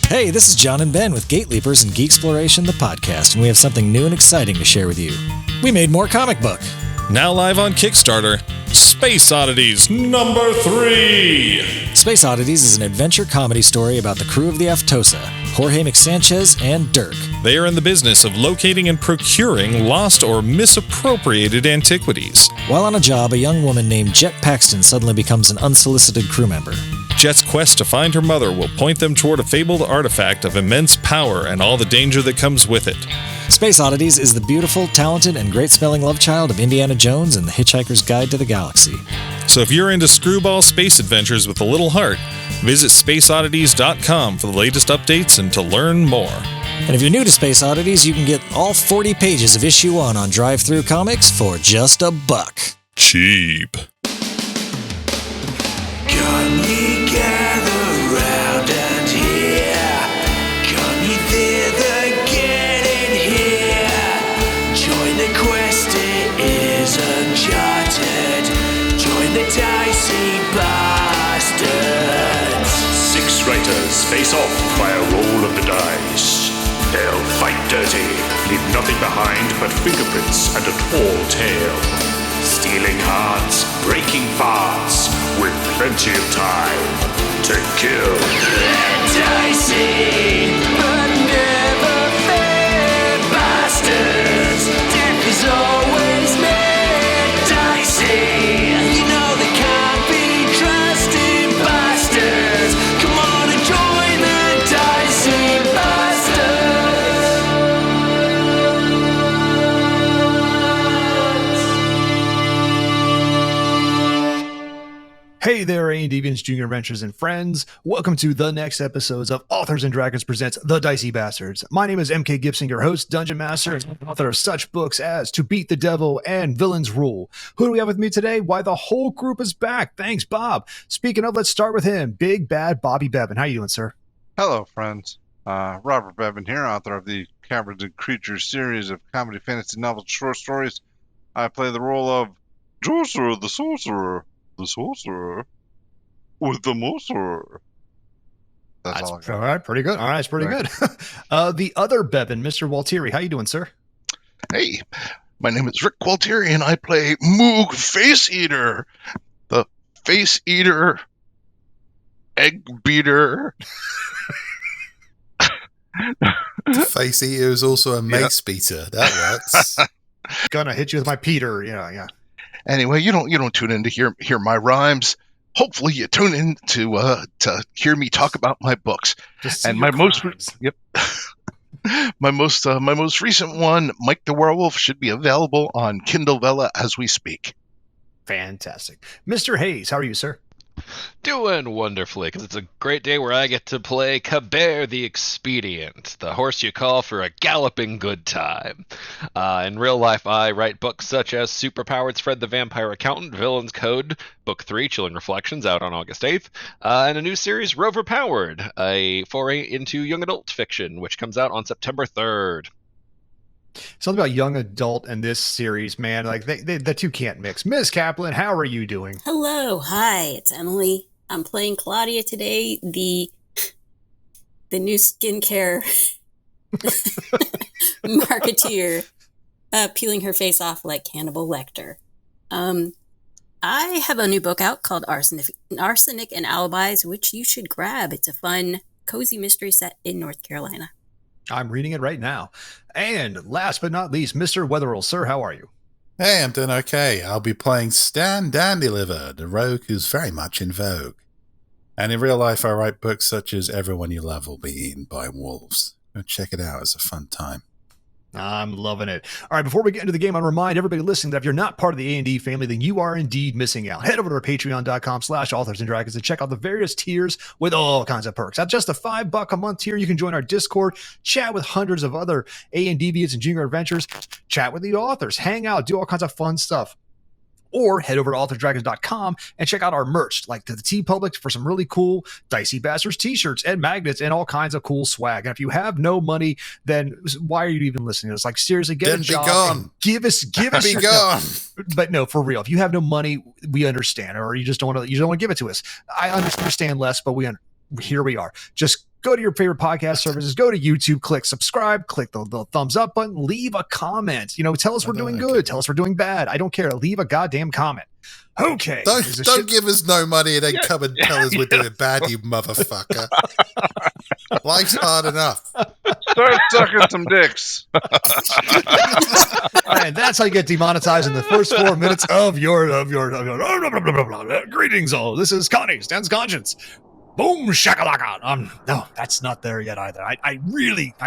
Hey, this is John and Ben with Gate Leapers and Geek Exploration, the podcast, and we have something new and exciting to share with you. We made more comic book. Now live on Kickstarter, Space Oddities number 3. Space Oddities is an adventure comedy story about the crew of the Aftosa, Jorge McSanchez and Dirk. They are in the business of locating and procuring lost or misappropriated antiquities. While on a job, a young woman named Jet Paxton suddenly becomes an unsolicited crew member. Jet's quest to find her mother will point them toward a fabled artifact of immense power and all the danger that comes with it. Space Oddities is the beautiful, talented, and great-smelling love child of Indiana Jones and the Hitchhiker's Guide to the Galaxy. So if you're into screwball space adventures with a little heart, visit spaceoddities.com for the latest updates and to learn more. And if you're new to Space Oddities, you can get all 40 pages of issue 1 on Drive-Thru Comics for just $1. Cheap. Come ye gather round and hear, come ye thither, get in here. Join the quest, it is uncharted. Join the Dicey Bastards. 6 writers face off by a roll of the dice. They'll fight dirty, leave nothing behind but fingerprints and a tall tale. Stealing hearts, breaking parts, with plenty of time to kill. Dicey, but never fair bastards. Death is always made dicey. You know they can't be trusted bastards. Come on and join the Dicey Bastards. Hey there, A&D Deviants, Junior Adventures, and friends. Welcome to the next episodes of Authors and Dragons Presents The Dicey Bastards. My name is MK Gibson, your host, Dungeon Master, and author of such books as To Beat the Devil and Villains Rule. Who do we have with me today? Why, the whole group is back. Thanks, Bob. Speaking of, let's start with him. Big Bad Bobby Bevan. How you doing, sir? Hello, friends. Robert Bevan here, author of the Caverns and Creatures series of comedy, fantasy novels, short stories. I play the role of Joser the Sorcerer. The Sorcerer with the Sorcerer. That's all I got. All right, pretty good. All right, it's pretty good. The other Bevan, Mr. Gualtieri. How you doing, sir? Hey, my name is Rick Gualtieri, and I play Moog Face Eater, the Face Eater Egg Beater. Face Eater is also a mace beater. That works. Gonna hit you with my Peter. Yeah. Anyway, you don't tune in to hear my rhymes. Hopefully, you tune in to hear me talk about my books. And my most my most recent one, Mike the Werewolf, should be available on Kindle Vella as we speak. Fantastic. Mr. Hayes, how are you, sir? Doing wonderfully, because it's a great day where I get to play Kabert the Expedient, the horse you call for a galloping good time. In real life, I write books such as Superpowered Fred the Vampire Accountant, Villain's Code, Book 3, Chilling Reflections, out on August 8th, and a new series, Rover Powered, a foray into young adult fiction, which comes out on September 3rd. Something about young adult and this series, man, like the two can't mix. Miss Kaplan, how are you doing? Hello, hi, it's Emily. I'm playing Claudia today, the new skincare marketeer, peeling her face off like Hannibal Lecter. I have a new book out called Arsenic and Alibis, which you should grab. It's a fun, cozy mystery set in North Carolina. I'm reading it right now. And last but not least, Mr. Wetherell, sir, how are you? Hey, I'm doing okay. I'll be playing Stan Dandyliver, the rogue who's very much in vogue. And in real life, I write books such as Everyone You Love Will Be Eaten by Wolves. Go check it out. It's a fun time. I'm loving it. All right, before we get into the game, I want to remind everybody listening that if you're not part of the A&D family, then you are indeed missing out. Head over to our patreon.com/authors and dragons and check out the various tiers with all kinds of perks. At just a $5 a month tier, you can join our Discord, chat with hundreds of other A&D Deviants and Junior Adventures, chat with the authors, hang out, do all kinds of fun stuff. Or head over to authordragons.com and check out our merch, like to the TeePublic for some really cool Dicey Bastards t-shirts and magnets and all kinds of cool swag. And if you have no money, then why are you even listening to us? Like, seriously, get a job. Give us be gone. But no, for real. If you have no money, we understand, or you just don't want to give it to us. I understand less, but here we are. Just go to your favorite podcast services, go to YouTube, click subscribe, click the thumbs up button, leave a comment. Tell us we're doing good. Tell us we're doing bad. I don't care. Leave a goddamn comment. Okay. Don't give us no money and then come and tell us we're doing bad, you motherfucker. Life's hard enough. Start sucking some dicks. And that's how you get demonetized in the first 4 minutes of your greetings all. This is Connie, Stan's Conscience. Boom shakalaka. No, that's not there yet either. I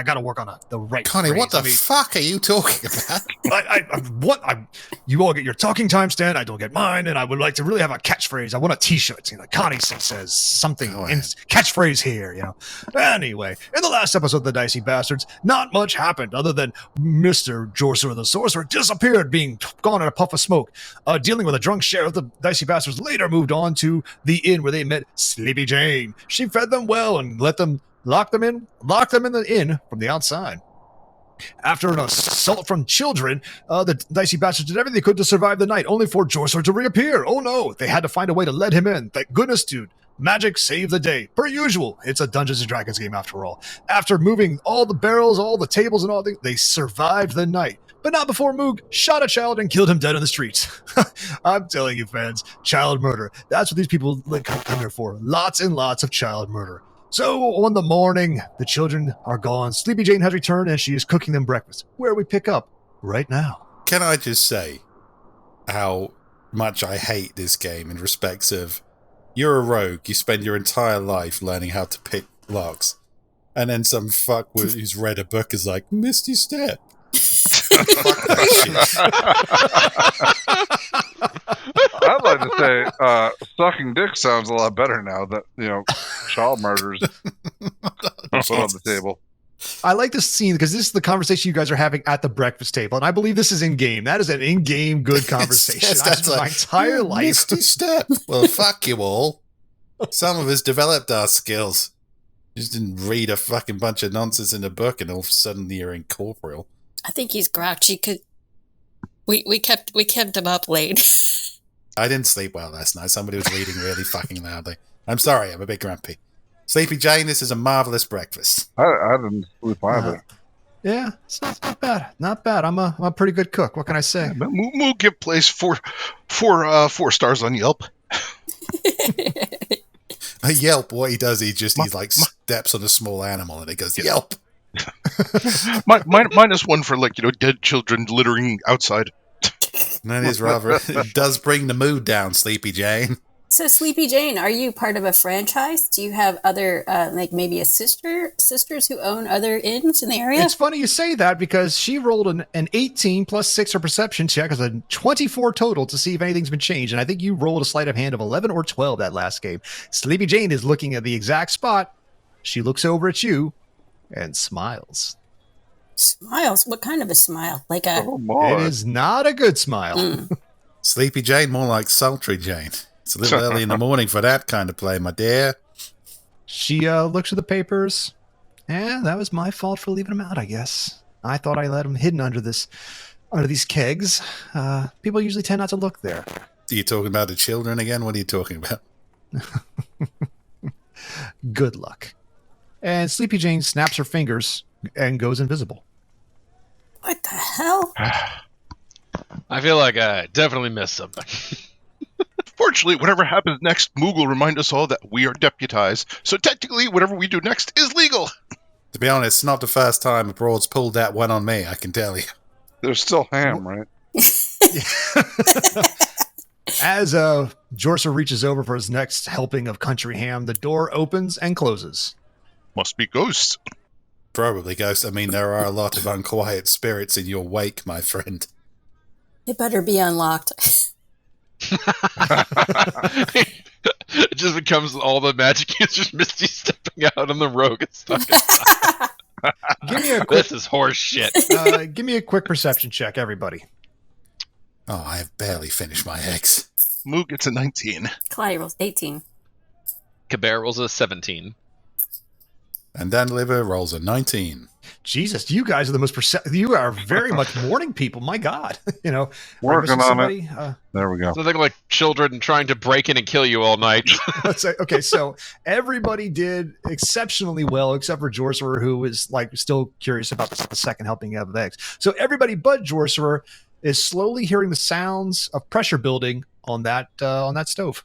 got to work on the right Connie, phrase. what the fuck are you talking about? You all get your talking time, Stan. I don't get mine, and I would like to really have a catchphrase. I want a T-shirt. Connie says something in catchphrase here. Anyway, in the last episode of the Dicey Bastards, not much happened other than Mr. Jorser the Sorcerer disappeared, being gone in a puff of smoke. Dealing with a drunk sheriff, the Dicey Bastards later moved on to the inn where they met Sleepy Jane. She fed them well and locked them in the inn from the outside. After an assault from children, the Dicey Bastards did everything they could to survive the night, only for Jorser to reappear. Oh no, they had to find a way to let him in. Thank goodness, dude. Magic saved the day. Per usual, it's a Dungeons & Dragons game after all. After moving all the barrels, all the tables and all, they survived the night. But not before Moog shot a child and killed him dead in the streets. I'm telling you, fans, child murder. That's what these people come here for. Lots and lots of child murder. So, on the morning, the children are gone. Sleepy Jane has returned and she is cooking them breakfast, where we pick up right now. Can I just say how much I hate this game in respects of you're a rogue, you spend your entire life learning how to pick locks, and then some fuck who's read a book is like, Misty Step. Fuck that shit. I'd like to say sucking dick sounds a lot better now that, child murders put on the table. I like this scene because this is the conversation you guys are having at the breakfast table, and I believe this is in-game. That is an in-game good conversation. Yes, I've spent my entire life. Misty Step. Well, fuck you all. Some of us developed our skills. You just didn't read a fucking bunch of nonsense in a book and all of a sudden you're incorporeal. I think he's grouchy because we kept him up late. I didn't sleep well last night. Somebody was reading really fucking loudly. I'm sorry, I'm a bit grumpy. Sleepy Jane, this is a marvelous breakfast. I didn't sleep either. Yeah, it's not bad. Not bad. I'm a pretty good cook. What can I say? Moo give place 4 stars on Yelp. A Yelp, what he does, he like steps on a small animal and it goes, Yelp. -1 for dead children littering outside. That is rather, it does bring the mood down, Sleepy Jane. So, Sleepy Jane, are you part of a franchise? Do you have other, maybe a sisters who own other inns in the area? It's funny you say that because she rolled an 18 plus 6 her perception check as a 24 total to see if anything's been changed. And I think you rolled a sleight of hand of 11 or 12 that last game. Sleepy Jane is looking at the exact spot. She looks over at you and smiles. Smiles? What kind of a smile? Like a... It is not a good smile. Sleepy Jane, more like Sultry Jane. It's a little early in the morning for that kind of play, my dear. She looks at the papers. Yeah, that was my fault for leaving them out, I guess. I thought I let them hidden under these kegs. People usually tend not to look there. Are you talking about the children again? What are you talking about? Good luck. And Sleepy Jane snaps her fingers and goes invisible. What the hell? I feel like I definitely missed something. Fortunately, whatever happens next, Moog will remind us all that we are deputized. So technically, whatever we do next is legal. To be honest, it's not the first time a broad's pulled that one on me, I can tell you. There's still ham, right? As Jorser reaches over for his next helping of country ham, the door opens and closes. Must be ghosts. Probably ghosts. I mean, there are a lot of unquiet spirits in your wake, my friend. It better be unlocked. It just becomes all the magic is just Misty stepping out on the rogue and stuff. Give me a quick, This is horse shit. give me a quick perception check, everybody. Oh, I have barely finished my eggs. Moog gets a 19. Clyde rolls 18. Kabir rolls a 17. And Dan Liver rolls a 19. Jesus, you guys are the most you are very much morning people. My God, Working on somebody, There we go. Something like children trying to break in and kill you all night. Let's say, okay, so everybody did exceptionally well except for Jorcerer, who was like still curious about the second helping of eggs. So everybody but Jorcerer is slowly hearing the sounds of pressure building on that stove.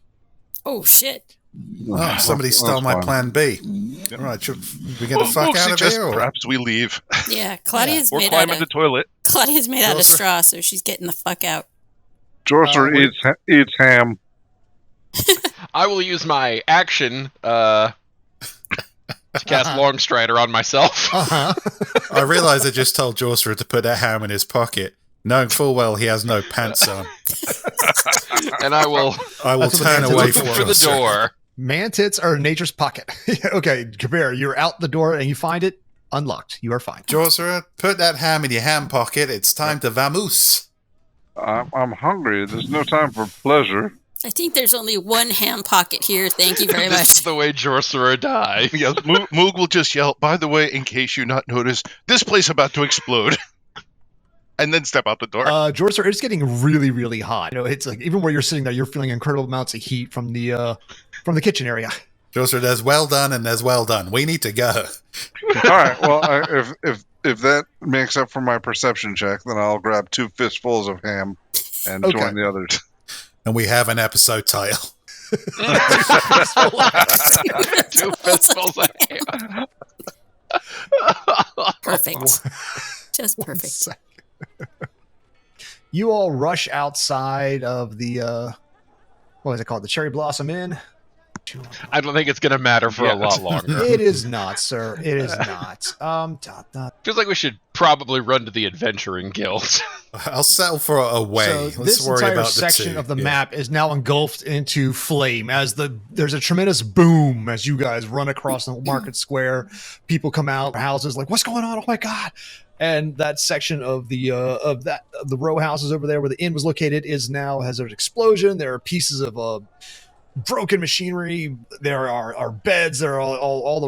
Oh shit! Oh, somebody stole my plan B. All right, should we get the fuck out of here? Or? Perhaps we leave. Yeah, Claudia's Or made climb out in of the toilet. Claudia's made out of Jorcerer. straw, so she's getting the fuck out. Jorcerer eats ham. I will use my action to cast Longstrider on myself. I realize I just told Jorcerer to put that ham in his pocket, knowing full well he has no pants on. And I will I will That's what turn the away mantis from for the Jorcerer. door. Man-tits are nature's pocket. Okay, Kabir, you're out the door and you find it unlocked. You are fine. Jorcerer, put that ham in your ham pocket. It's time to vamoose. I'm hungry. There's no time for pleasure. I think there's only one ham pocket here. Thank you very This is much. the way Jorcerer dies. Yes, Moog will just yell, by the way, in case you not noticed, this place about to explode. And then step out the door. Jorcerer, it's getting really, really hot. It's like even where you're sitting there, you're feeling incredible amounts of heat from the kitchen area. Jorcerer, there's well done and there's well done. We need to go. All right. Well, if that makes up for my perception check, then I'll grab 2 fistfuls of ham and Okay. join the others. And we have an episode title. 2 fistfuls of ham. Perfect. Just perfect. You all rush outside of the what was it called? The Cherry Blossom Inn. I don't think it's going to matter for a lot longer. It is not, sir. It is not. Feels like we should probably run to the Adventuring Guild. I'll settle for a way. So Let's this worry entire about section the two. of the Yeah. map is now engulfed into flame as there's a tremendous boom as you guys run across the market square. People come out of houses like, "What's going on? Oh my god!" And that section of the row houses over there where the inn was located has an explosion. There are pieces of broken machinery. There are beds. There are all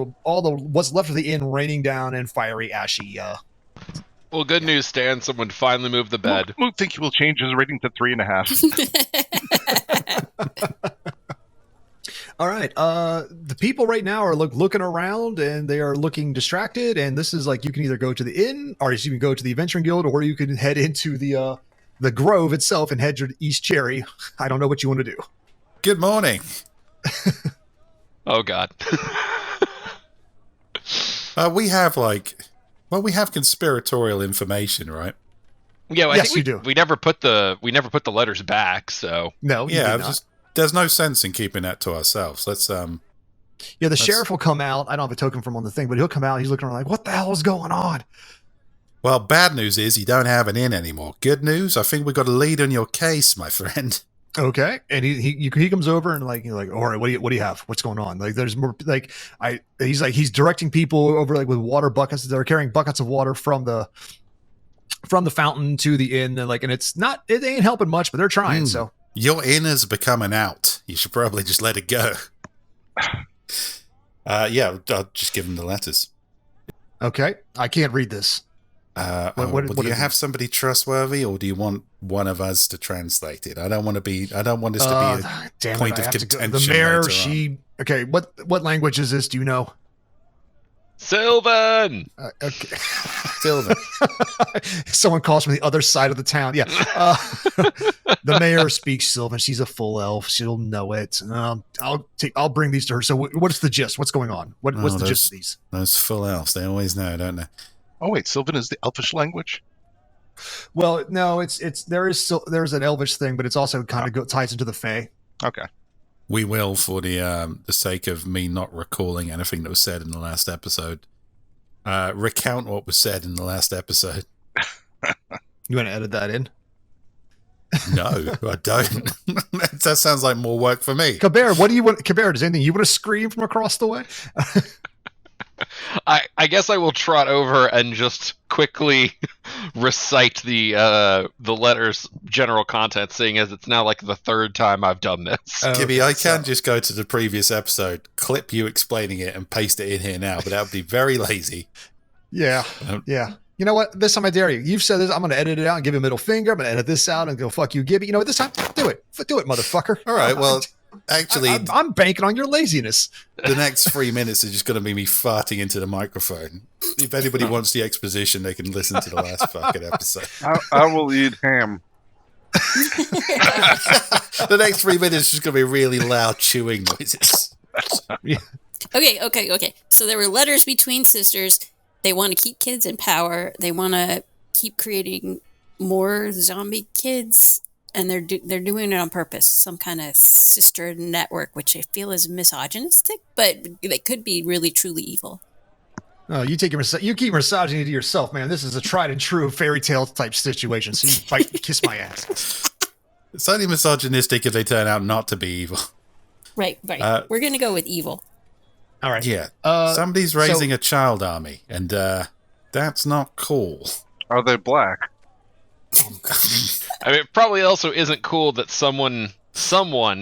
the what's left of the inn raining down in fiery, ashy. Well, good news, Stan. Someone finally moved the bed. Moog think he will change his rating to 3.5. All right. The people right now are looking around and they are looking distracted. And this is like you can either go to the inn, or you can go to the Adventuring Guild, or you can head into the Grove itself and head to East Cherry. I don't know what you want to do. Good morning. Oh, God. We have conspiratorial information, right? Yeah, well, I Yes, think you do. we never put the letters back, so No. you Yeah, do not. there's no sense in keeping that to ourselves. Let's Yeah, the sheriff will come out. I don't have a token from on the thing, but he'll come out. He's looking around like, what the hell is going on? Well, bad news is you don't have an inn anymore. Good news, I think we got a lead on your case, my friend. Okay. And he comes over and like, all right, what do you have? What's going on? Like, there's more like, he's directing people over like with water buckets. They're carrying buckets of water from the fountain to the inn. And it ain't helping much, but they're trying. So Your inn has become an out. You should probably just let it go. Yeah, I'll just give them the letters. okay. I can't read this. What do you is have somebody trustworthy, or do you want one of us to translate it? I don't want this to be a damn point it, I of have to go. contention. The mayor, later on. okay. What language is this? Do you know? Sylvan! Okay. Silver. Someone calls from the other side of the town. Yeah. The mayor speaks Sylvan. She's a full elf. She'll know it. I'll bring these to her. So what's the gist? What's going on? What's the gist of these? Those full elves, they always know, don't they? Oh, wait, Sylvan is the elfish language? Well, no, there's an elvish thing, but it's also kind of ties into the Fae. Okay. We will, for the sake of me not recalling anything that was said in the last episode, recount what was said in the last episode. You want to edit that in? No, I don't. That sounds like more work for me. Kabir, what do you want? Kabir, does anything you want to scream from across the way? I guess I will trot over and just quickly recite the letter's general content, seeing as it's now like the third time I've done this. Gibby, I can just go to the previous episode, clip you explaining it, and paste it in here now, but that would be very lazy. Yeah. You know what? This time I dare you. You've said this. I'm going to edit it out and give you a middle finger. I'm going to edit this out and go, fuck you, Gibby. You know what? This time, do it. Do it, motherfucker. All right, well, actually, I'm banking on your laziness. the next 3 minutes is just going to be me farting into the microphone. If anybody wants the exposition, they can listen to the last fucking episode. I will eat ham. The next 3 minutes is just going to be really loud chewing noises. Okay. So there were letters between sisters. They want to keep kids in power. They want to keep creating more zombie kids, and they're doing it on purpose. Some kind of sister network, which I feel is misogynistic, but they could be really truly evil. Oh, you keep massaging it to yourself, man. This is a tried and true fairy tale type situation. So you kiss my ass. It's only misogynistic if they turn out not to be evil. Right. We're gonna go with evil. All right. Yeah. Somebody's raising a child army, and that's not cool. Are they black? I mean, it probably also isn't cool that someone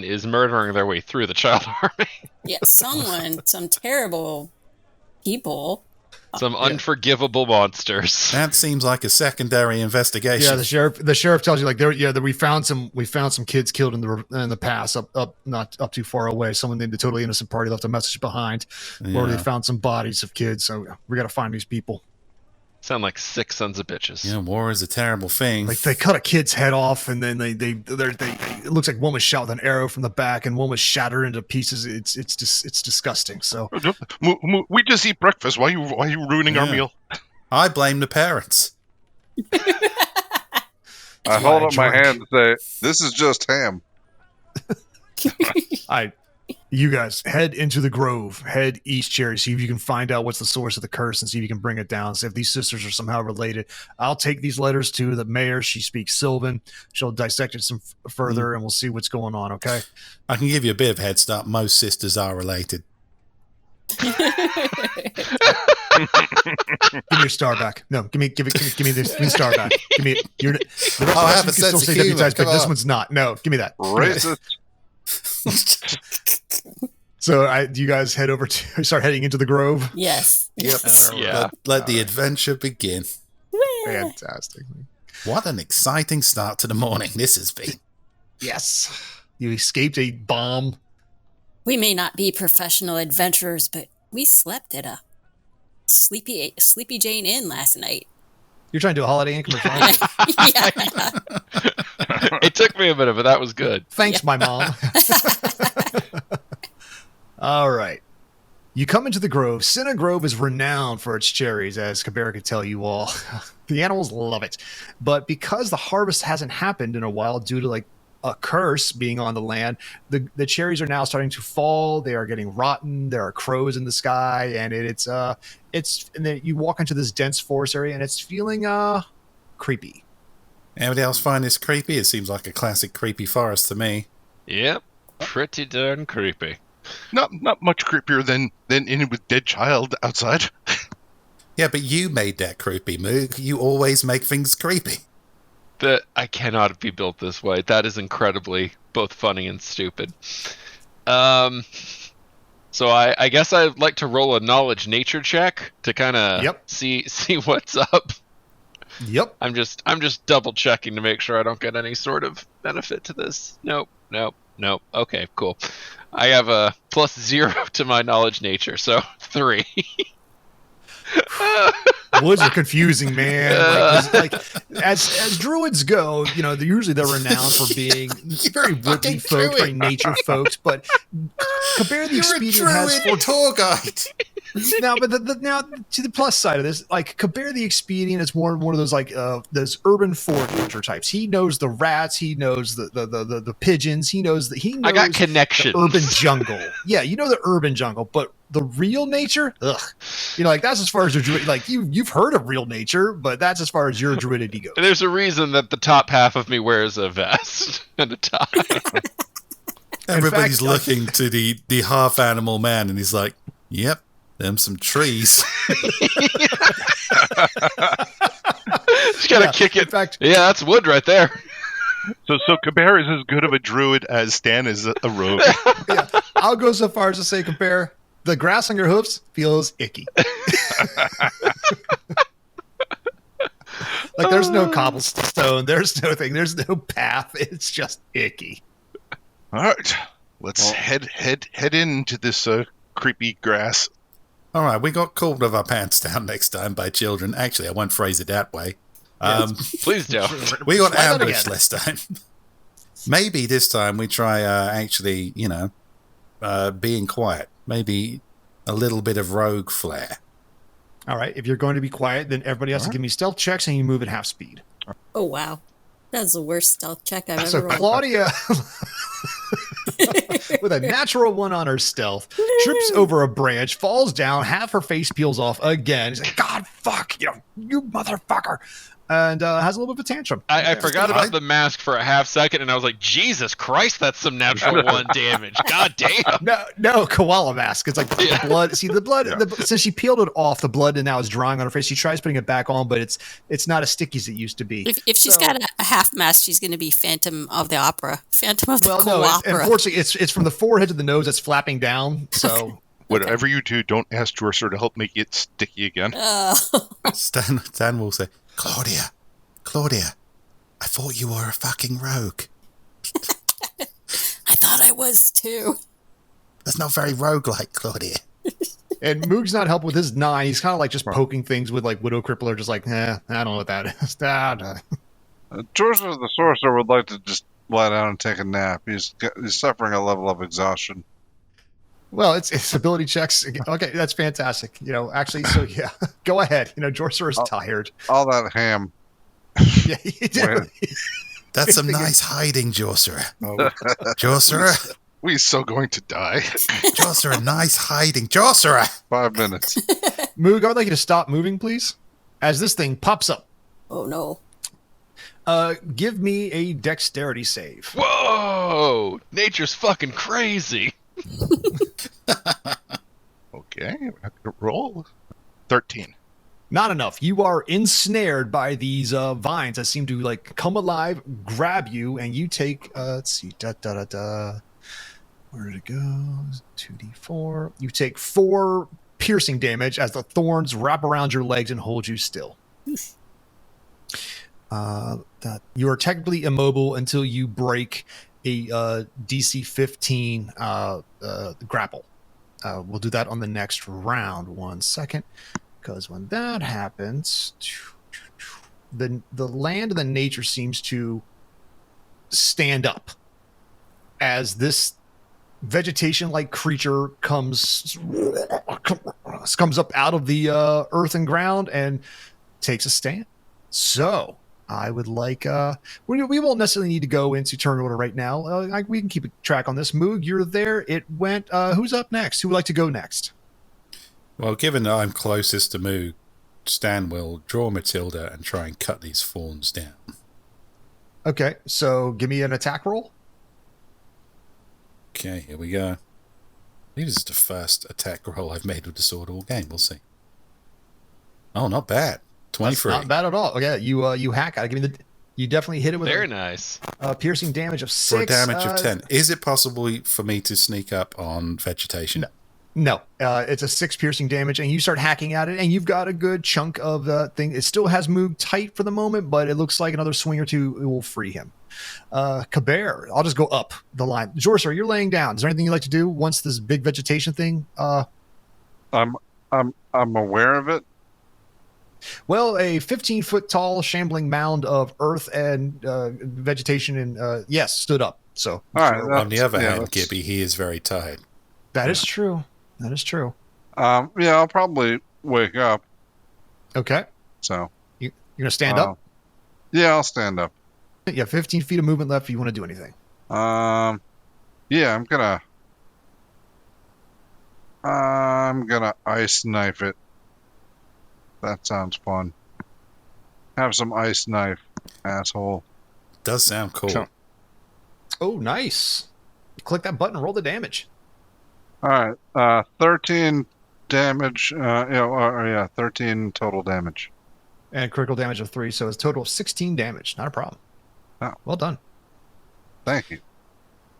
is murdering their way through the child army. Yeah, some terrible people. Some unforgivable monsters. That seems like a secondary investigation. Yeah, the sheriff tells you like we found some kids killed in the pass not too far away. Someone named the totally innocent party left a message behind where they found some bodies of kids. So we got to find these people. Sound like sick sons of bitches. Yeah, war is a terrible thing. Like they cut a kid's head off, and then they it looks like one was shot with an arrow from the back, and one was shattered into pieces. It's disgusting. So We just eat breakfast. Why are you ruining our meal? I blame the parents. I hold up my hand and say, "This is just ham." You guys head into the grove, head east, Cherry. See if you can find out what's the source of the curse and see if you can bring it down. See if these sisters are somehow related. I'll take these letters to the mayor. She speaks Sylvan. She'll dissect it some further, and we'll see what's going on. Okay. I can give you a bit of head start. Most sisters are related. Give me your star back. No, give me the star back. Give me your. The rest of I us, have you a can still sense say of humor. deputized, but Come this on. one's not. No, give me that. Racist. So, do you guys start heading into the grove? Yes. Yep. Yeah. Let the adventure begin. Fantastic. What an exciting start to the morning this has been. Yes. You escaped a bomb. We may not be professional adventurers, but we slept at a Sleepy Jane Inn last night. You're trying to do a Holiday Inn commercial. Yeah. It took me a minute, but that was good. Thanks, my mom. All right. You come into the grove. Cinna Grove is renowned for its cherries, as Kabera could tell you all. The animals love it. But because the harvest hasn't happened in a while due to like a curse being on the land, the cherries are now starting to fall. They are getting rotten. There are crows in the sky, and it's and then you walk into this dense forest area, and it's feeling creepy. Anybody else find this creepy? It seems like a classic creepy forest to me. Yep. Pretty darn creepy. Not much creepier than in with dead child outside. Yeah, but you made that creepy, Moog. You always make things creepy. That I cannot be built this way. That is incredibly both funny and stupid. So I guess I'd like to roll a knowledge nature check to kind of see what's up. Yep. I'm just double checking to make sure I don't get any sort of benefit to this. Nope. Okay, cool. I have a +0 to my knowledge nature, so 3. Woods are confusing, man. Like as druids go, usually they're renowned for being very woodly folks, very nature folks. But Kabera the Expedient has a tour guide. Now, but now to the plus side of this, like Kabera the Expedient is one of those like those urban forager types. He knows the rats, he knows the pigeons, he knows I got connections. The urban jungle. Yeah, the urban jungle, but the real nature, like that's as far as your druid. Like you've heard of real nature, but that's as far as your druidity goes. There's a reason that the top half of me wears a vest and a tie. Everybody's looking to the half animal man, and he's like, "Yep, Them some trees. Just gotta kick it. In fact, Yeah, that's wood right there. So Kabir is as good of a druid as Stan is a rogue. yeah, I'll go so far as to say, compare the grass on your hoofs feels icky. Like there's no cobblestone, there's no thing, there's no path. It's just icky. All right, let's head into this creepy grass. All right, we got called with our pants down next time by children. Actually, I won't phrase it that way. Please don't. We got Try that ambushed again. last time. Maybe this time we try actually, being quiet. Maybe a little bit of rogue flair. All right, if you're going to be quiet, then everybody has to give me stealth checks and you move at half speed. Oh, wow. That's the worst stealth check I've So ever rolled. Claudia, with a natural 1 on her stealth, trips over a branch, falls down, half her face peels off again. She's like, God, fuck, you motherfucker. And has a little bit of a tantrum. I forgot about the mask for a half second, and I was like, Jesus Christ, that's some natural 1 damage. God damn. No, koala mask. It's like the blood. See, the blood, since she peeled it off, the blood now is drying on her face. She tries putting it back on, but it's not as sticky as it used to be. If she's got a half mask, she's going to be Phantom of the Opera. Phantom of the Opera. Unfortunately, it's from the forehead to the nose that's flapping down. So Whatever you do, don't ask Jorser to help make it sticky again. Stan will say, Claudia, I thought you were a fucking rogue. I thought I was too. That's not very rogue-like, Claudia. And Moog's not helping with his 9. He's kind of like just poking things with like Widow Crippler, just like, I don't know what that is. Jorser the Sorcerer would like to just lie down and take a nap. He's suffering a level of exhaustion. Well, it's ability checks. Okay, that's fantastic. Actually, so yeah, go ahead. Jorser is tired. All that ham. Yeah, he did. That's some nice hiding, Jorser. Jorser? We so going to die. Jorser, nice hiding. Jorser! 5 minutes. Moog, I would like you to stop moving, please, as this thing pops up. Oh, no. Give me a dexterity save. Whoa! Nature's fucking crazy. Okay, we have to roll. 13. Not enough. You are ensnared by these vines that seem to like come alive, grab you, and you take. Let's see. Where did it go? 2d4. You take 4 piercing damage as the thorns wrap around your legs and hold you still. You are technically immobile until you break a DC 15 grapple. We'll do that on the next round. 1 second. Because when that happens, the land and the nature seems to stand up as this vegetation-like creature comes up out of the earth and ground and takes a stand. So I would like we won't necessarily need to go into turn order right now. We can keep a track on this. Moog, you're there. It went. Who's up next? Who would like to go next? Well, given that I'm closest to Moog, Stan will draw Matilda and try and cut these thorns down. Okay, so give me an attack roll. Okay, here we go. I think this is the first attack roll I've made with the sword all game. We'll see. Oh, not bad. 23. That's not bad at all. Okay, you hack. Give me you definitely hit it with Very nice. Piercing damage of 6. For a damage of 10. Is it possible for me to sneak up on vegetation? No, it's a 6 piercing damage, and you start hacking at it, and you've got a good chunk of the thing. It still has Moog tight for the moment, but it looks like another swing or two it will free him. Kabir, I'll just go up the line. Jorser, you're laying down. Is there anything you'd like to do once this big vegetation thing? I'm aware of it. Well, a 15-foot tall shambling mound of earth and vegetation, and yes, stood up. So, all right. On the other hand, Gibby, he is very tired. That is true. That is true. Yeah, I'll probably wake up. Okay. So you're gonna stand up? Yeah, I'll stand up. You have 15 feet of movement left if you want to do anything. Yeah, I'm gonna ice knife it. That sounds fun. Have some ice knife, asshole. Does sound cool. Oh, nice. Click that button, roll the damage. All right, 13 damage. 13 total damage. And critical damage of 3, so it's a total of 16 damage. Not a problem. Oh. Well done. Thank you.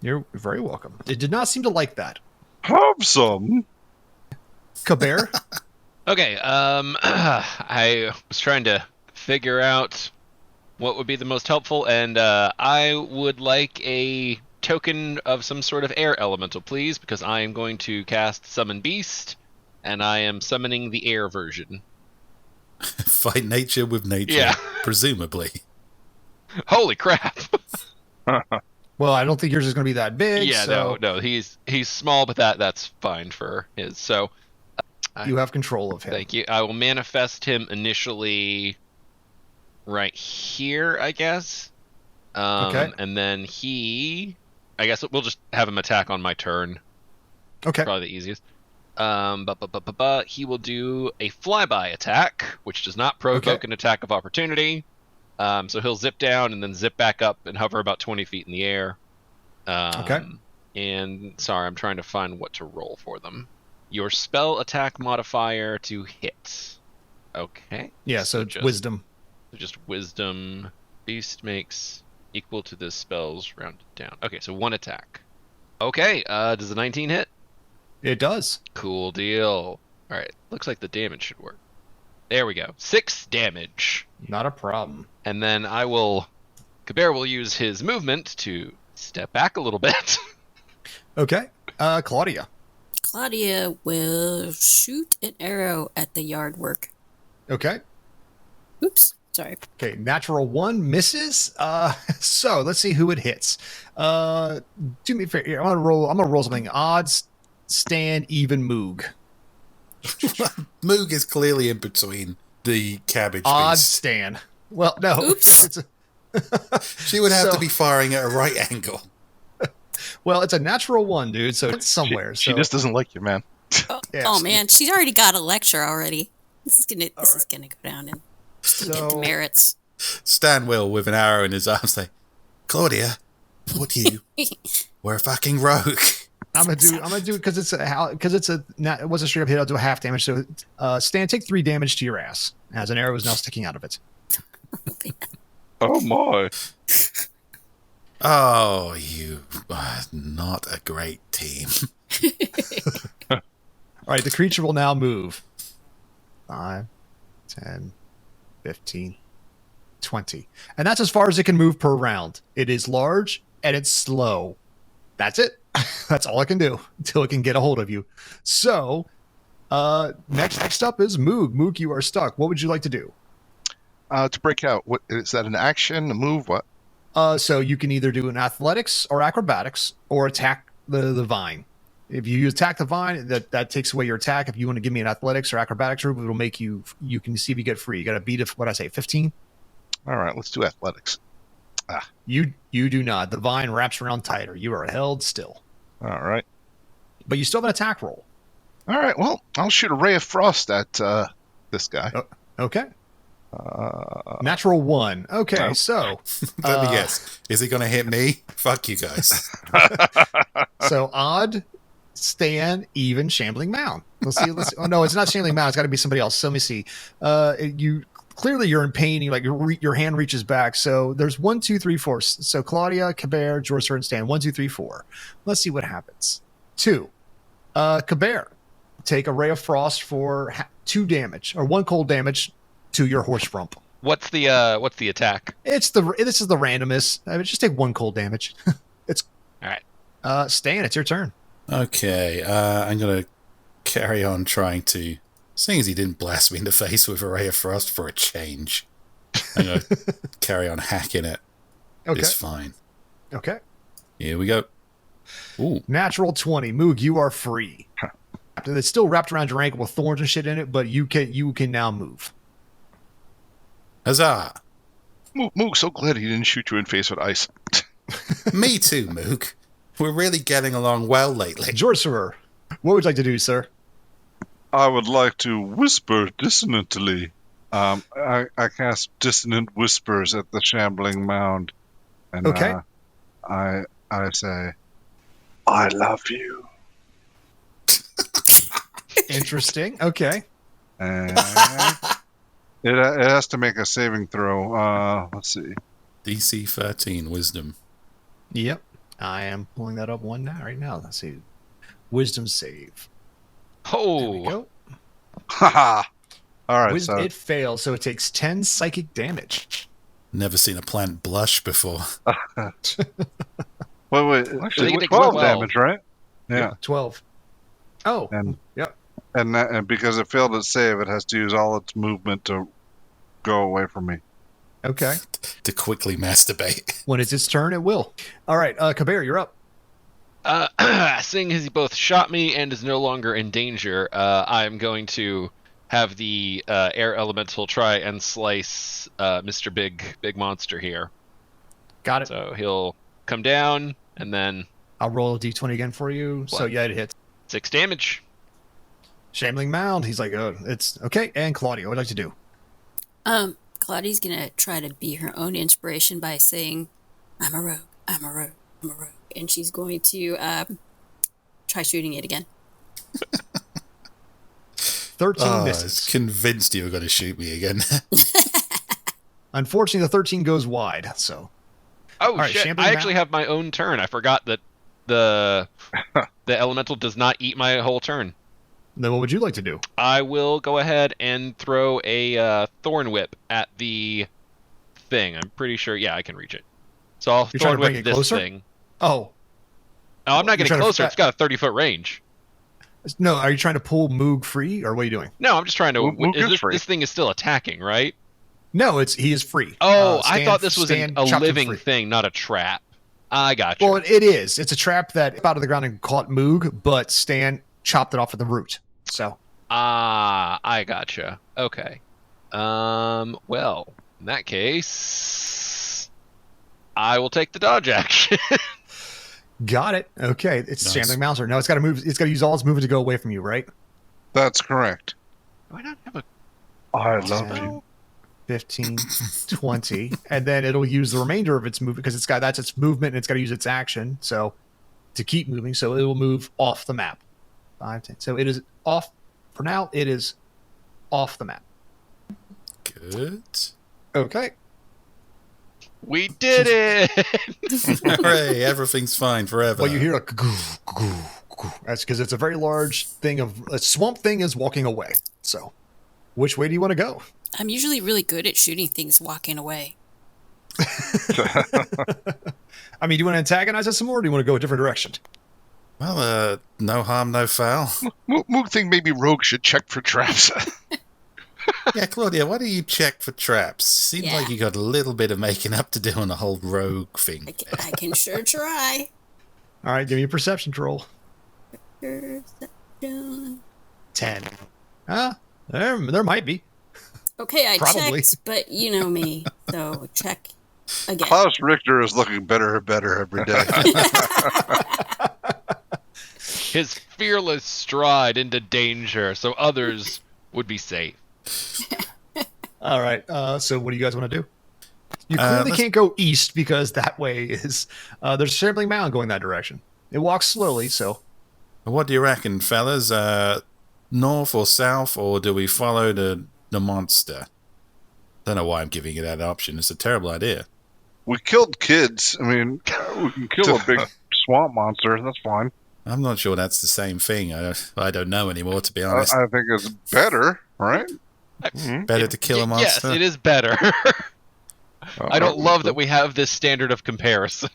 You're very welcome. It did not seem to like that. Have some. Kabir? Okay, I was trying to figure out what would be the most helpful, and I would like a token of some sort of air elemental, please, because I am going to cast Summon Beast, and I am summoning the air version. Fight nature with nature, Yeah. presumably. Holy crap! Well, I don't think yours is going to be that big. Yeah, so no, he's small, but that's fine for his. So you have control of him. thank you. I will manifest him initially right here, I guess. Okay. And then I guess we'll just have him attack on my turn. Okay. Probably the easiest. But he will do a flyby attack, which does not provoke an attack of opportunity. So he'll zip down and then zip back up and hover about 20 feet in the air. And sorry, I'm trying to find what to roll for them. Your spell attack modifier to hit. Okay. Yeah, so wisdom. Just wisdom. Beast makes equal to the spells rounded down. Okay, so 1 attack. Okay, does the 19 hit? It does. Cool deal. Alright, looks like the damage should work. There we go. 6 damage. Not a problem. And then Kabir will use his movement to step back a little bit. Okay. Claudia. Claudia will shoot an arrow at the yard work. Okay. Oops. Sorry. Okay. Natural 1 misses. So let's see who it hits. Do me a favor. Here, I'm gonna roll something. Odds, stand, even, Moog. Moog is clearly in between the cabbage Odds, beast. stand. Well, no. Oops. She would have to be firing at a right angle. Well, it's a natural 1, dude, so it's somewhere. She so just doesn't like you, man. Oh man, she's already got a lecture already. This is gonna go down and get demerits. Stan will, with an arrow in his arm, say, Claudia, would you? We're a fucking rogue. I'm gonna do because it wasn't straight up hit. I'll do a half damage. So, Stan, take 3 damage to your ass as an arrow is now sticking out of it. Oh my. Oh, you are not a great team. All right, the creature will now move. 5, 10, 15, 20. And that's as far as it can move per round. It is large and it's slow. That's it. That's all it can do until it can get a hold of you. So, next up is Moog. Moog, you are stuck. What would you like to do? To break out, what is that? An action, a move? What? So you can either do an athletics or acrobatics or attack the vine. If you attack the vine, that takes away your attack. If you want to give me an athletics or acrobatics route, it'll make you can see if you get free. You got to beat it. What I say, 15? All right, let's do athletics. You do not. The vine wraps around tighter. You are held still. All right. But you still have an attack roll. All right, well, I'll shoot a ray of frost at this guy. Okay. Natural 1. Okay, so Let me guess. Is he going to hit me? Fuck you guys. so odd, Stan, even, Shambling Mound. Let's see. Oh no, it's not Shambling Mound. It's got to be somebody else. So let me see. You're in pain. You your hand reaches back. So there's 1, 2, 3, 4. So Claudia, Kabir, Jorser, and Stan. 1, 2, 3, 4. Let's see what happens. 2. Kabir, take a ray of frost for 2 damage or 1 cold damage to your horse rump. What's the attack? This is the randomness. Just take 1 cold damage. It's all right. Stan, it's your turn. Okay, I'm going to carry on trying to, seeing as he didn't blast me in the face with a ray of frost for a change, I'm going to carry on hacking it. Okay. It's fine. Okay. Here we go. Ooh. Natural 20. Moog, you are free. It's still wrapped around your ankle with thorns and shit in it, but you can now move. Huzzah! Moog, so glad he didn't shoot you in face with ice. Me too, Moog. We're really getting along well lately. Jorcerer, what would you like to do, sir? I would like to whisper dissonantly. I cast dissonant whispers at the shambling mound. And, okay. I say, I love you. Interesting. Okay. And it has to make a saving throw. Let's see. DC 13 Wisdom. Yep. I am pulling that up right now. Let's see. Wisdom save. There we Oh, go. Haha. All right. So It fails, so it takes 10 psychic damage. Never seen a plant blush before. wait. think it takes 12 12. damage, right? Yeah. 12. Oh. And- yep. And because it failed its save, it has to use all its movement to go away from me. Okay. To quickly masturbate. When it's its turn, it will. All right. Kabir, you're up. seeing as he both shot me and is no longer in danger, I'm going to have the air elemental try and slice Mr. Big Monster here. Got it. So he'll come down, and then I'll roll a d20 again for you. So, What? yeah, it hits. 6 damage. Shambling Mound. He's like, oh, it's okay. And Claudia, what would you like to do? Claudia's gonna try to be her own inspiration by saying, I'm a rogue, I'm a rogue, I'm a rogue. And she's going to try shooting it again. 13 I was misses. convinced you were going to shoot me again. Unfortunately, the 13 goes wide. So, Oh right, shit! Shambling I actually Mound. have my own turn. I forgot that the elemental does not eat my whole turn. then what would you like to do? I will go ahead and throw a Thorn Whip at the thing. I'm pretty sure. Yeah, I can reach it. So I'll You're trying Thorn to bring Whip it this closer? thing. Oh, No, I'm not You're getting trying to closer. fa- It's got a 30-foot range. no. Are you trying to pull Moog free, or what are you doing? No, I'm just trying to. Moog is free. This thing is still attacking, right? No, he is free. Oh, I Stan- thought this was Stan a chopped him living free. thing, not a trap. I got you. Well, it is. It's a trap that out of the ground and caught Moog, but Stan chopped it off at the root. So, I gotcha. Okay. Well, in that case, I will take the dodge action. got it. Okay, it's Nice. Shambling Mouser. No, it's got to move. It's got to use all its movement to go away from you, right? That's correct. Do I not have a? I love 10, you. 15, 20, and then it'll use the remainder of its movement because that's its movement and it's got to use its action. So to keep moving, so it will move off the map. 5, 10. So it is off for now. It is off the map. Good. Okay. We did it! Hooray, everything's fine forever. Well, you hear a goo, goo, goo. That's because it's a very large thing a swamp thing is walking away. So which way do you want to go? I'm usually really good at shooting things walking away. I mean, do you want to antagonize us some more or do you want to go a different direction? Well, no harm, no foul. Moog think maybe Rogue should check for traps. Yeah, Claudia, why do you check for traps? Seems Yeah. like you got a little bit of making up to do on the whole rogue thing. I can sure try. All right, give me a perception roll. Perception. 10. There might be. Okay, I Probably. checked, but you know me, so check again. Klaus Richter is looking better and better every day. His fearless stride into danger, so others would be safe. All right. So what do you guys want to do? You Uh, clearly let's- can't go east because that way is there's a Shambling Mound going that direction. It walks slowly, so What do you reckon, fellas? North or south, or do we follow the monster? Don't know why I'm giving you that option. It's a terrible idea. We killed kids. I mean, we can kill a big swamp monster. That's fine. I'm not sure that's the same thing. I don't know anymore, to be honest. I think it's better, right? Better to kill a monster. Yes, it is better. I don't love that we have this standard of comparison.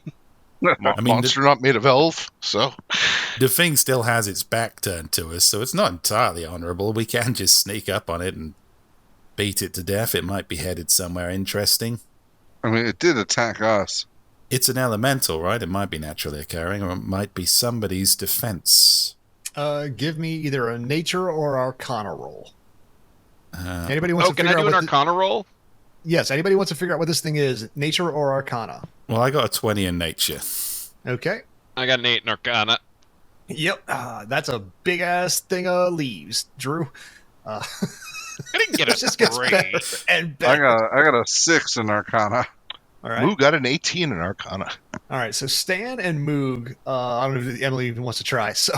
I mean, Monster not made of elf, so the thing still has its back turned to us, so it's not entirely honorable. We can just sneak up on it and beat it to death. It might be headed somewhere interesting. I mean, it did attack us. It's an elemental, right? It might be naturally occurring, or it might be somebody's defense. give me either a nature or arcana roll. Uh, Anybody wants Oh, to can figure I do an out Arcana roll? Yes, anybody wants to figure out what this thing is, nature or arcana. well, I got a 20 in nature. Okay. I got an 8 in Arcana. Yep. That's a big ass thing of leaves, Drew. I didn't get It a just gets better great. and I better. got a 6 in Arcana. All right. Moog got an 18 in Arcana. All right. So Stan and Moog. I don't know if Emily even wants to try. So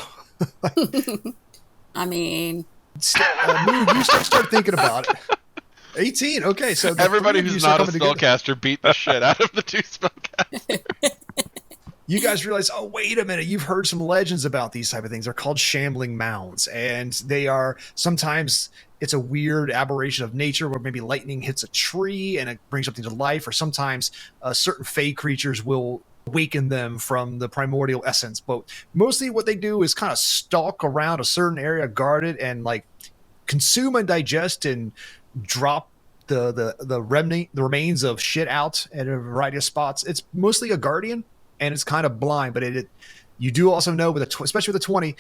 I mean, Moog, you start thinking about it. 18. Okay, so Everybody who's not a spellcaster beat the shit out of the two spellcasters. You guys realize, oh, wait a minute, you've heard some legends about these type of things. They're called shambling mounds, and they are sometimes it's a weird aberration of nature where maybe lightning hits a tree and it brings something to life, or sometimes certain fey creatures will awaken them from the primordial essence. But mostly what they do is kind of stalk around a certain area, guard it, and like consume and digest and drop the remains of shit out at a variety of spots. It's mostly a guardian, and it's kind of blind, but you do also know with especially with a 20,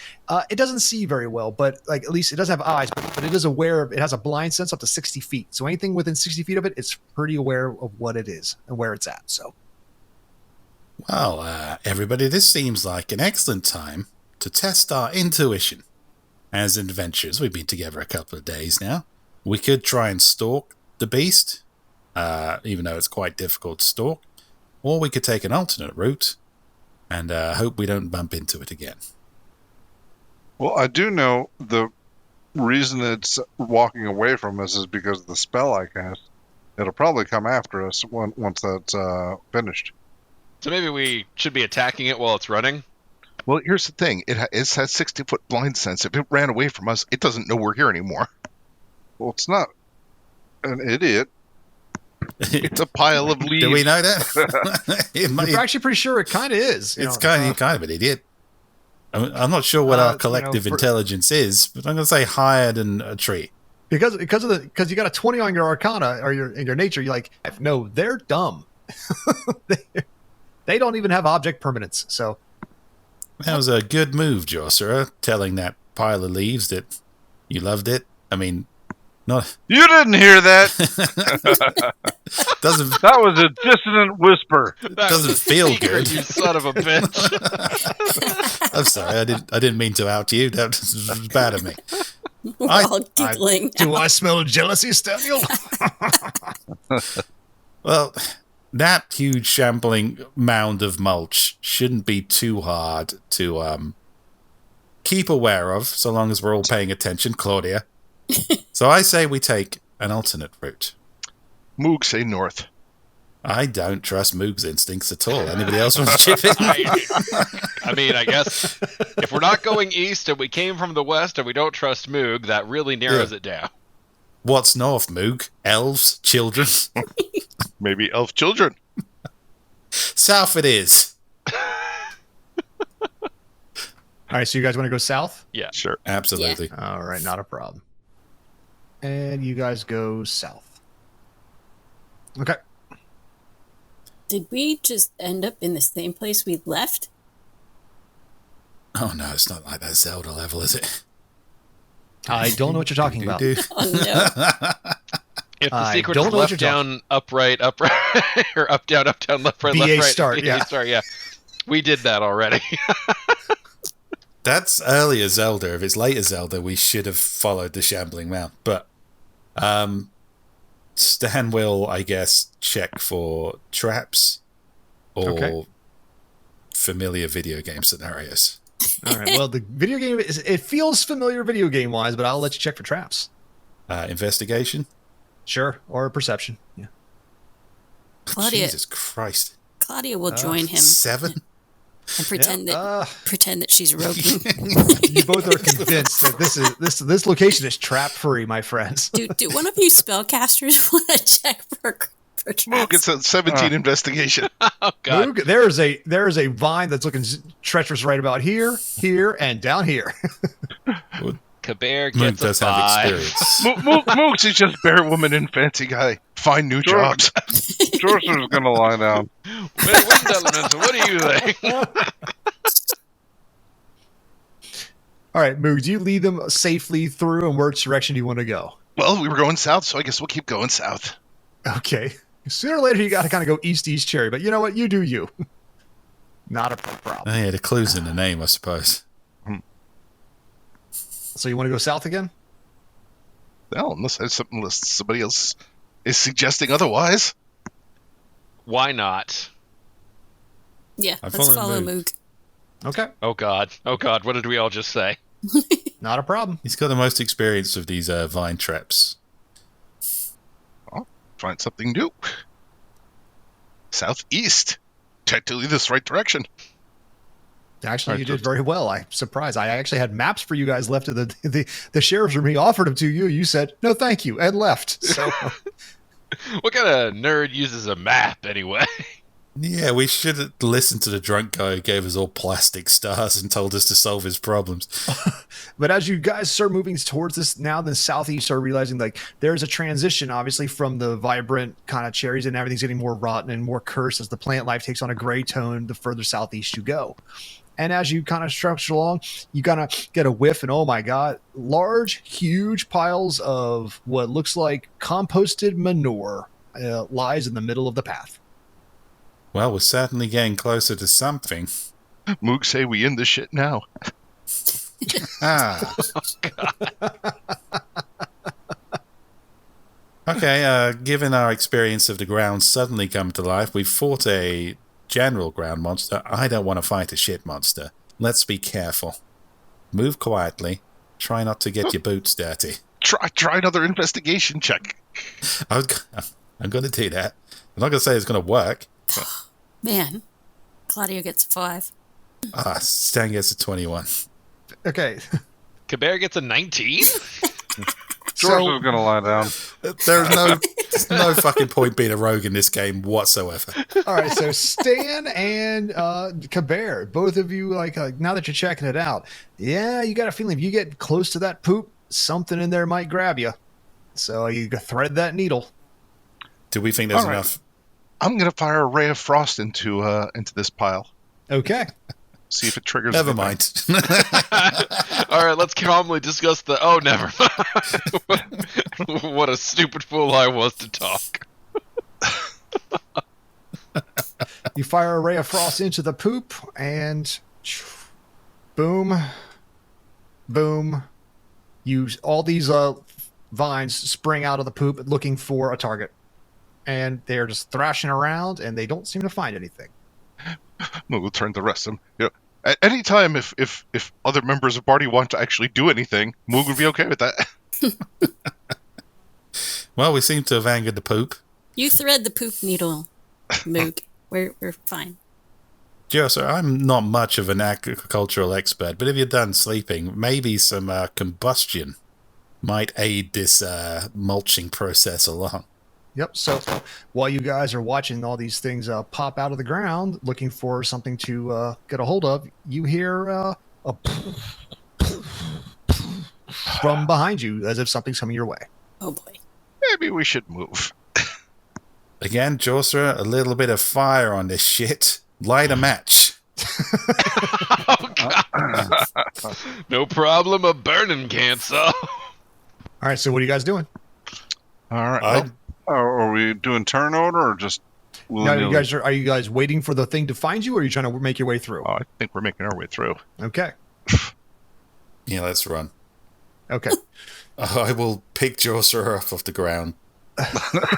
it doesn't see very well, but like at least it does have eyes, but it is aware of, it has a blind sense up to 60 feet. So anything within 60 feet of it, it's pretty aware of what it is and where it's at. So, Well, everybody, this seems like an excellent time to test our intuition. As adventurers, we've been together a couple of days now. We could try and stalk the beast, even though it's quite difficult to stalk. Or we could take an alternate route and hope we don't bump into it again. Well, I do know the reason it's walking away from us is because of the spell I cast. It'll probably come after us once that's finished. So maybe we should be attacking it while it's running? Well, here's the thing. It has 60-foot blind sense. If it ran away from us, it doesn't know we're here anymore. Well, it's not an idiot. It's a pile of leaves. Do we know that? you're actually pretty sure it kind of is. It's kind of an idiot. I'm not sure what our collective intelligence is, but I'm going to say higher than a tree. Because you got a 20 on your Arcana or in your nature. You're like, no, they're dumb. They don't even have object permanence. So that was a good move, Joshua, telling that pile of leaves that you loved it. I mean, not. You didn't hear that. Doesn't. That was a dissonant whisper. Doesn't feel good. You son of a bitch. I'm sorry. I didn't mean to out you. That was bad of me. We're all giggling. Do I smell jealousy, Staniel? Well, that huge shambling mound of mulch shouldn't be too hard to keep aware of, so long as we're all paying attention, Claudia. So I say we take an alternate route. Moog, say north. I don't trust Moog's instincts at all. Anybody else want to chip in? I mean, I guess if we're not going east and we came from the west and we don't trust Moog, that really narrows it down. What's north, Moog? Elves? Children? Maybe elf children. South it is. All right, so you guys want to go south? Yeah. Sure. Absolutely. Yeah. All right, not a problem. And you guys go south. Okay. Did we just end up in the same place we left? Oh, no, it's not like that Zelda level, is it? I don't know what you're talking about. Oh, no. If the secret is left down, upright, or up, down, left, right, BA left, right. start, BA yeah. start, yeah. We did that already. That's earlier Zelda. If it's later Zelda, we should have followed the shambling mount. But Stan will, I guess, check for traps or familiar video game scenarios. All right. Well, the video game it feels familiar video game wise, but I'll let you check for traps. Investigation? Sure, or perception. Yeah. Claudia, Jesus Christ. Claudia will join him 7? and pretend that she's roguing. You both are convinced that this location is trap free, my friends. Do one of you spellcasters want to check for traps? Moog, it's a 17 investigation. Oh, God. Luke, there is a vine that's looking treacherous right about here, and down here. Kabir Moog gets a does have 5. experience. Moog's is just bear woman and fancy guy. Find new jobs. George's gonna lie down. What do you think? All right, Moog, do you lead them safely through, and which direction do you want to go? Well, we were going south, so I guess we'll keep going south. Okay. Sooner or later, you got to kind of go east, cherry, but you know what? You do you. Not a problem. Oh, yeah, the clue's in the name, I suppose. So you want to go south again? Well, unless somebody else is suggesting otherwise. Why not? Yeah, I let's follow follow Moog. Moog. Okay. Oh, God. What did we all just say? Not a problem. He's got the most experience of these vine traps. I'll find something new. Southeast. Technically this right direction. Actually, you did very well. I'm surprised. I actually had maps for you guys left at the sheriff's room. He offered them to you. You said, no, thank you, and left. So, What kind of nerd uses a map anyway? Yeah, we should have listened to the drunk guy who gave us all plastic stars and told us to solve his problems. but as you guys start moving towards this now, the southeast, start realizing like there's a transition, obviously, from the vibrant kind of cherries and everything's getting more rotten and more cursed as the plant life takes on a gray tone the further southeast you go. And as you kind of stretch along, you kind of get a whiff, and oh my God, large, huge piles of what looks like composted manure lies in the middle of the path. Well, we're certainly getting closer to something. Moog say we end this shit now. Ah. Okay, given our experience of the ground suddenly come to life, we've fought a general ground monster. I don't want to fight a shit monster. Let's be careful. Move quietly. Try not to get your boots dirty. Try another investigation check. I'm going to do that. I'm not going to say it's going to work. Man, Claudio gets a 5. Stan gets a 21. Okay. Kabir gets a 19? George is going to lie down. There's no fucking point being a rogue in this game whatsoever. All right, so Stan and Kabir, both of you, like now that you're checking it out, yeah, you got a feeling if you get close to that poop, something in there might grab you. So you thread that needle. Do we think there's All right. enough? I'm going to fire a ray of frost into this pile. Okay. See if it triggers. Never anything. mind. All right, let's calmly discuss the... Oh, never mind. What a stupid fool I was to talk. You fire a ray of frost into the poop, and boom, boom. All these vines spring out of the poop looking for a target. And they're just thrashing around, and they don't seem to find anything. We'll turn to rest them. You know, at any time, if other members of the party want to actually do anything, Moog would be okay with that. Well, we seem to have angered the poop. You thread the poop needle, Moog. We're fine. Joe, sir, I'm not much of an agricultural expert, but if you're done sleeping, maybe some combustion might aid this mulching process along. Yep. So while you guys are watching all these things pop out of the ground, looking for something to get a hold of, you hear a from behind you as if something's coming your way. Oh boy. Maybe we should move. Again, Josra, a little bit of fire on this shit. Light a match. Oh, God. No problem, a burning cancer. All right. So what are you guys doing? All right. Are we doing turn order or just? No, are you guys waiting for the thing to find you, or are you trying to make your way through? I think we're making our way through. Okay. Yeah, let's run. Okay. I will pick Josra up off the ground.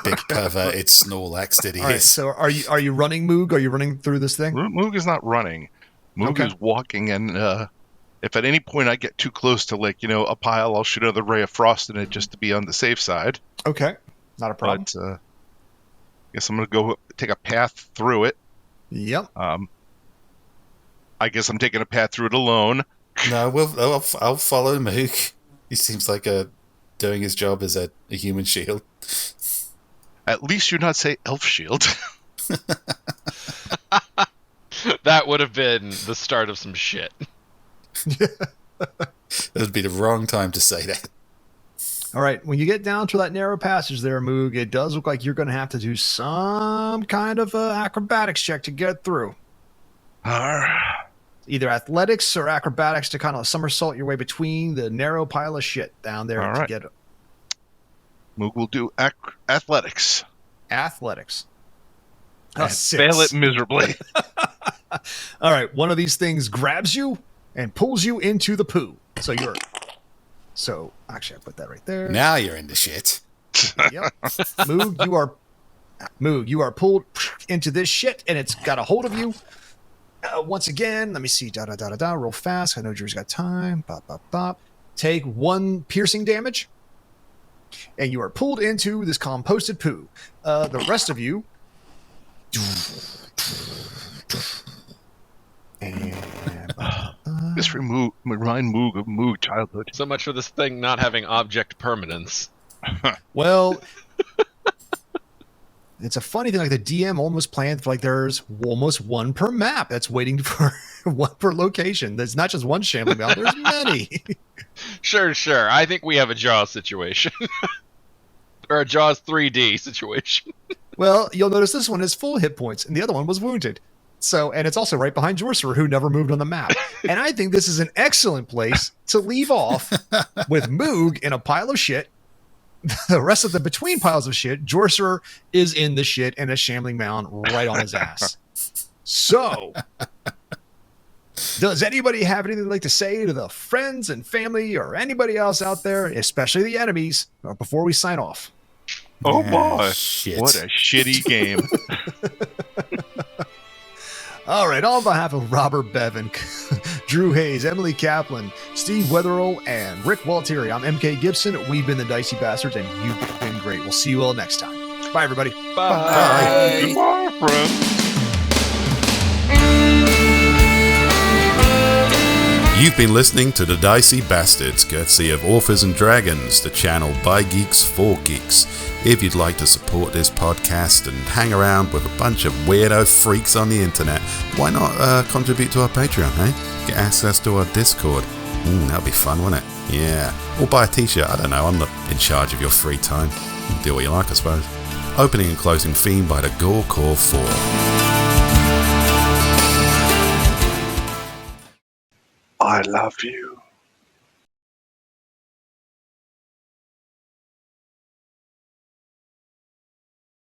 Big perverted Snorlax that he All right. is. So are you running, Moog? Are you running through this thing? Moog is not running. Moog is walking, and if at any point I get too close to a pile, I'll shoot another ray of frost in it just to be on the safe side. Okay. Not a problem. But I guess I'm going to go take a path through it. Yep. I guess I'm taking a path through it alone. No, I'll follow Moog. He seems like doing his job as a human shield. At least you not say elf shield. That would have been the start of some shit. That would be the wrong time to say that. All right. When you get down to that narrow passage there, Moog, it does look like you're going to have to do some kind of acrobatics check to get through. Either athletics or acrobatics to kind of somersault your way between the narrow pile of shit down there to get it. Moog will do athletics. Athletics. Fail it miserably. All right. One of these things grabs you and pulls you into the poo. So actually, I put that right there. Now you're into shit. Yep. Moog, you are pulled into this shit, and it's got a hold of you. Once again, let me see. Real fast. I know Drew's got time. Bop, bop, bop. take 1 piercing damage, and you are pulled into this composted poo. The rest of you... And... This remind Moog of Moog childhood. So much for this thing not having object permanence. Well, it's a funny thing. Like the DM almost planned for like there's almost 1 per map that's waiting for 1 per location. There's not just 1 shambling mound. There's many. Sure. I think we have a Jaws situation. Or a Jaws 3D situation. Well, you'll notice this one has full hit points, and the other one was wounded. So, and it's also right behind Jorcerer, who never moved on the map. And I think this is an excellent place to leave off with Moog in a pile of shit. The rest of the between piles of shit, Jorcerer is in the shit and a shambling mound right on his ass. So, does anybody have anything they'd like to say to the friends and family or anybody else out there, especially the enemies, before we sign off? Oh boy. Shit. What a shitty game. All right, on behalf of Robert Bevan, Drew Hayes, Emily Kaplan, Steve Wetherell, and Rick Gualtieri, I'm MK Gibson. We've been the Dicey Bastards, and you've been great. We'll see you all next time. Bye, everybody. Bye. Goodbye, friends. You've been listening to the Dicey Bastards, courtesy of Authors and Dragons, the channel by Geeks for Geeks. If you'd like to support this podcast and hang around with a bunch of weirdo freaks on the internet, why not contribute to our Patreon, eh? Get access to our Discord. That'd be fun, wouldn't it? Yeah. Or buy a t-shirt, I don't know, I'm not in charge of your free time. You do what you like, I suppose. Opening and closing theme by the Gorecore 4. I love you.